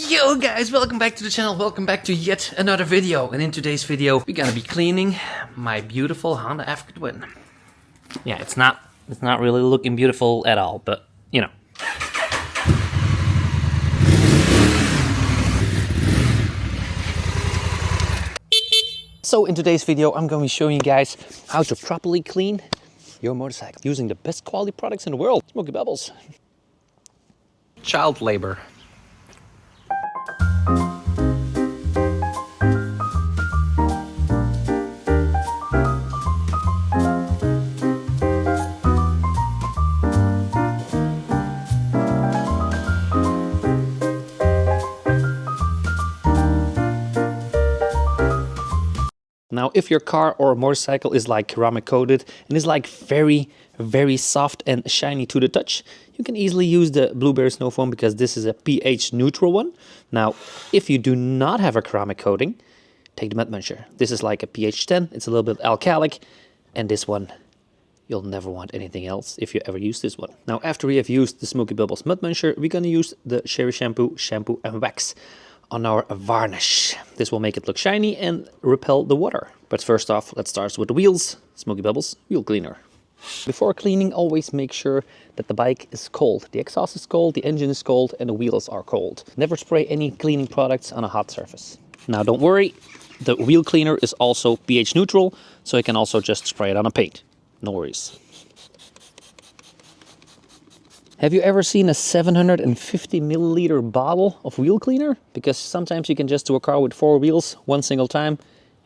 Yo guys, welcome back to the channel, welcome back to yet another video. And in today's video, we're gonna be cleaning my beautiful Honda Africa Twin. Yeah, it's not really looking beautiful at all, but you know. So in today's video, I'm going to be showing you guys how to properly clean your motorcycle using the best quality products in the world. Smokey Bubbles. Child labor. Now, if your car or motorcycle is like ceramic coated and is like very soft and shiny to the touch, you can easily use the Blueberry Snow Foam because this is a pH neutral one. Now, if you do not have a ceramic coating, take the Mud Muncher. This is like a pH 10, it's a little bit alkalic, and this one, you'll never want anything else if you ever use this one. Now, after we have used the Smokey Bubbles Mud Muncher, we're gonna use the Cherry Shampoo and Wax on our varnish. This will make it look shiny and repel the water. But first off, let's start with the wheels. Smokey Bubbles wheel cleaner. Before cleaning, always make sure that the bike is cold. The exhaust is cold, the engine is cold, and the wheels are cold. Never spray any cleaning products on a hot surface. Now don't worry, the wheel cleaner is also pH neutral, so you can also just spray it on a paint. No worries. Have you ever seen a 750 milliliter bottle of wheel cleaner? Because sometimes you can just do a car with 4 wheels one single time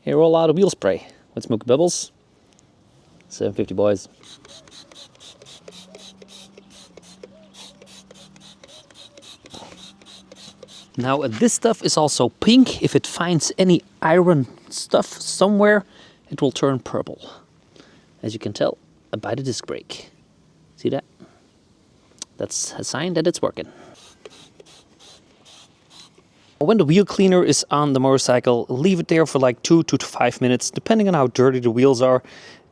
and roll out a wheel spray. With Smokey Bubbles, 750 boys. Now this stuff is also pink. If it finds any iron stuff somewhere, it will turn purple. As you can tell by the disc brake. See that? That's a sign that it's working. When the wheel cleaner is on the motorcycle, leave it there for like 2 to 5 minutes, depending on how dirty the wheels are,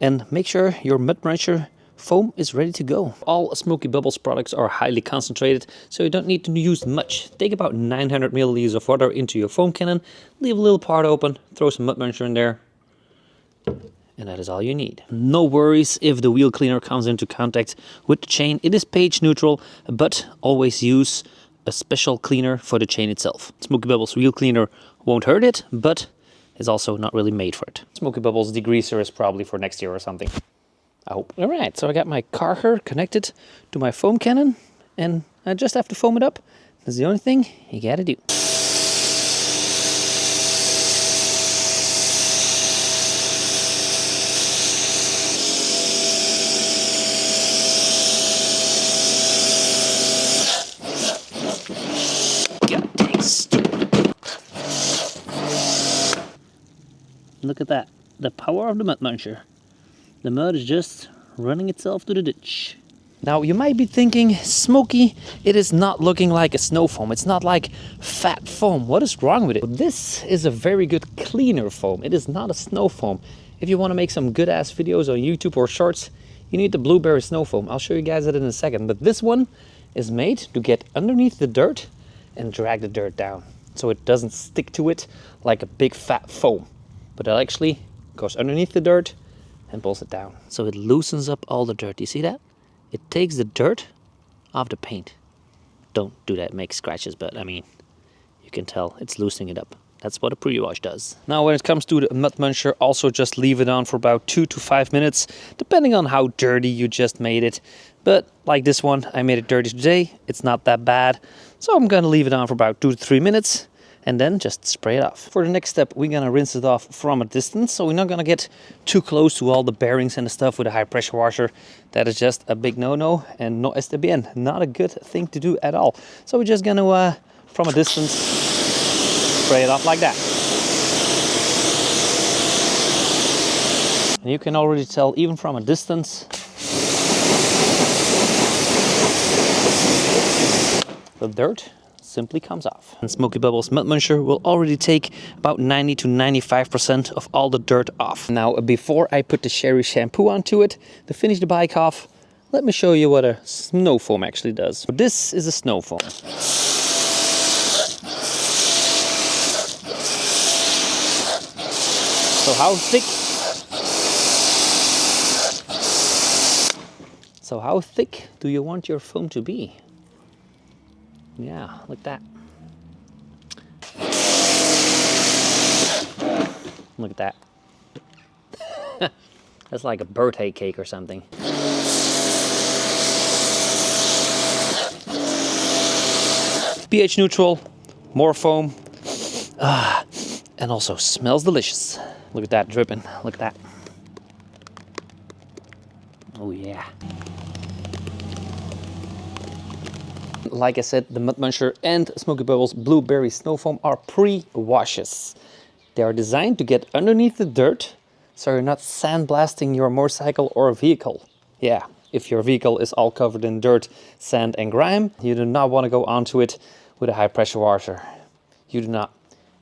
and make sure your Mud Muncher foam is ready to go. All Smokey Bubbles products are highly concentrated, so you don't need to use much. Take about 900 milliliters of water into your foam cannon, leave a little part open, throw some Mud Muncher in there, and that is all you need. No worries if the wheel cleaner comes into contact with the chain. It is pH neutral, but always use a special cleaner for the chain itself. Smokey Bubbles wheel cleaner won't hurt it, but is also not really made for it. Smokey Bubbles degreaser is probably for next year or something. I hope. All right, so I got my carger connected to my foam cannon, and I just have to foam it up. That's the only thing you gotta do. Look at that, the power of the Mud Muncher. The mud is just running itself to the ditch. Now you might be thinking, Smokey, it is not looking like a snow foam. It's not like fat foam. What is wrong with it? This is a very good cleaner foam. It is not a snow foam. If you want to make some good ass videos on YouTube or shorts, you need the Blueberry Snow Foam. I'll show you guys that in a second. But this one is made to get underneath the dirt and drag the dirt down, so it doesn't stick to it like a big fat foam. But it actually goes underneath the dirt and pulls it down. So it loosens up all the dirt. You see that? It takes the dirt off the paint. Don't do that, make scratches, but I mean, you can tell it's loosening it up. That's what a pre-wash does. Now when it comes to the Mud Muncher, also just leave it on for about 2 to 5 minutes, depending on how dirty you just made it. But like this one, I made it dirty today. It's not that bad. So I'm gonna leave it on for about 2 to 3 minutes. And then just spray it off. For the next step, we're gonna rinse it off from a distance. So we're not gonna get too close to all the bearings and the stuff with a high pressure washer. That is just a big no-no and no está bien. Not a good thing to do at all. So we're just gonna, from a distance, spray it off like that. And you can already tell, even from a distance, the dirt simply comes off. And Smokey Bubbles Mud Muncher will already take about 90 to 95% of all the dirt off. Now, before I put the Cherry Shampoo onto it to finish the bike off, let me show you what a snow foam actually does. This is a snow foam. So how thick do you want your foam to be? Yeah, like that. Look at that. That's like a birthday cake or something. pH neutral, more foam, and also smells delicious. Look at that dripping, look at that. Oh yeah. Like I said, the Mud Muncher and Smokey Bubbles Blueberry Snow Foam are pre-washes. They are designed to get underneath the dirt, so you're not sandblasting your motorcycle or vehicle. Yeah, if your vehicle is all covered in dirt, sand and grime, you do not want to go onto it with a high pressure washer. You do not.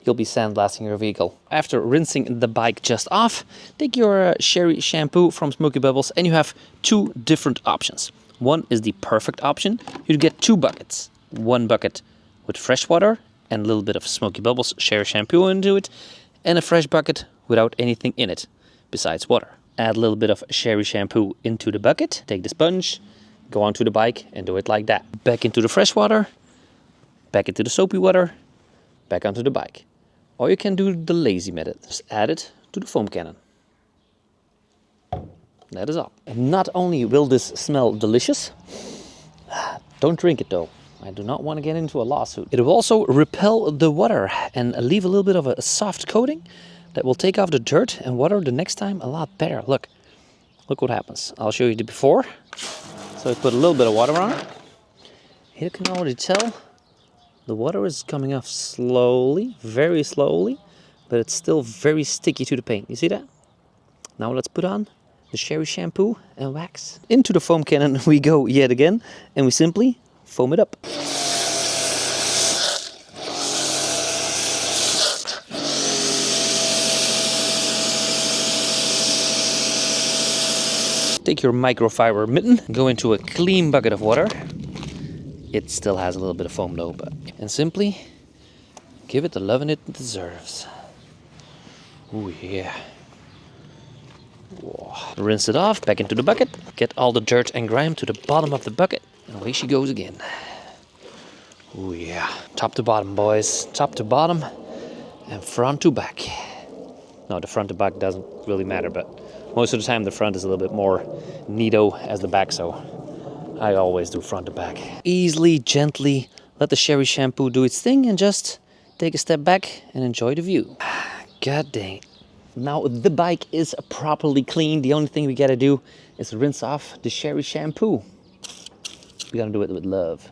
You'll be sandblasting your vehicle. After rinsing the bike just off, take your Cherry Shampoo from Smokey Bubbles and you have two different options. One is the perfect option. You get 2 buckets. 1 bucket with fresh water and a little bit of Smokey Bubbles Cherry Shampoo into it, and a fresh bucket without anything in it besides water. Add a little bit of Cherry Shampoo into the bucket, take the sponge, go onto the bike and do it like that. Back into the fresh water, back into the soapy water, back onto the bike. Or you can do the lazy method, just add it to the foam cannon. That is all. And not only will this smell delicious, don't drink it though. I do not want to get into a lawsuit. It will also repel the water and leave a little bit of a soft coating that will take off the dirt and water the next time a lot better. Look what happens. I'll show you the before. So I put a little bit of water on it. You can already tell the water is coming off slowly, very slowly, but it's still very sticky to the paint. You see that? Now let's put on the Cherry Shampoo and Wax. Into the foam cannon we go yet again, and we simply foam it up. Take your microfiber mitten, go into a clean bucket of water. It still has a little bit of foam though, and simply give it the loving it deserves. Oh yeah. Whoa. Rinse it off, back into the bucket. Get all the dirt and grime to the bottom of the bucket. And away she goes again. Oh yeah. Top to bottom, boys. Top to bottom and front to back. No, the front to back doesn't really matter, but most of the time the front is a little bit more neato as the back, so I always do front to back. Easily, gently, let the Cherry Shampoo do its thing and just take a step back and enjoy the view. God dang it. Now the bike is properly clean. The only thing we gotta do is rinse off the Cherry Shampoo. We gotta do it with love.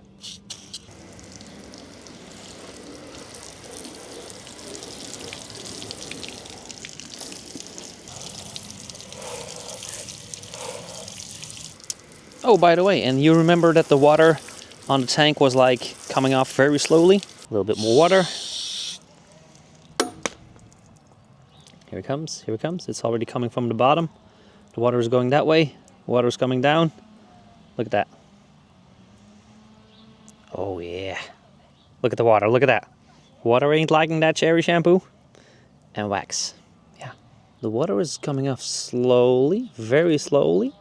Oh, by the way, and you remember that the water on the tank was like coming off very slowly? A little bit more water. Here it comes, here it comes. It's already coming from the bottom. The water is going that way. The water is coming down. Look at that. Oh yeah. Look at the water, look at that. Water ain't liking that Cherry Shampoo and Wax. Yeah. The water is coming off slowly, very slowly,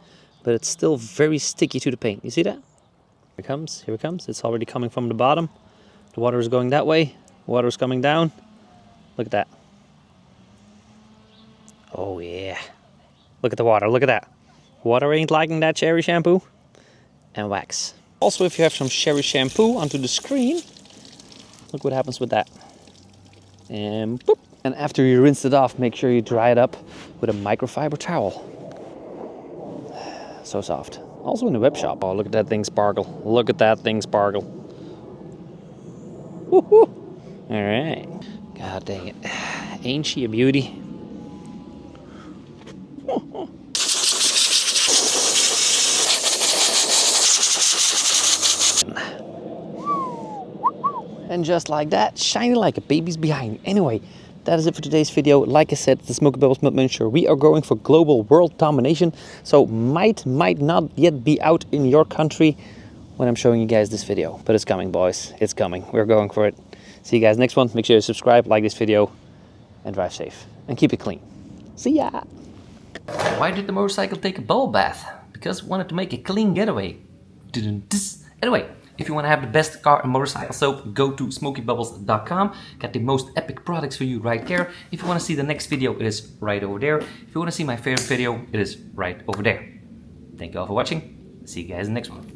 but it's still very sticky to the paint. You see that? Here it comes, here it comes. It's already coming from the bottom. The water is going that way. The water is coming down. Look at that. Oh yeah. Look at the water, look at that. Water ain't liking that Cherry Shampoo and Wax. Also, if you have some Cherry Shampoo onto the screen, look what happens with that. And boop. And after you rinse it off, make sure you dry it up with a microfiber towel. So soft. Also in the web shop. Oh, look at that thing sparkle. Look at that thing sparkle. Woohoo! All right. God dang it. Ain't she a beauty? And just like that, shiny like a baby's behind. Anyway, that is it for today's video. Like I said, the Smokey Bubbles Mud Muncher, we are going for global world domination. So might not yet be out in your country when I'm showing you guys this video. But it's coming, boys. It's coming. We're going for it. See you guys next one. Make sure you subscribe, like this video, and drive safe. And keep it clean. See ya! Why did the motorcycle take a bubble bath? Because I wanted to make a clean getaway. Anyway, if you want to have the best car and motorcycle soap, go to smokybubbles.com. Got the most epic products for you right there. If you want to see the next video, it is right over there. If you want to see my favorite video, it is right over there. Thank you all for watching. See you guys in the next one.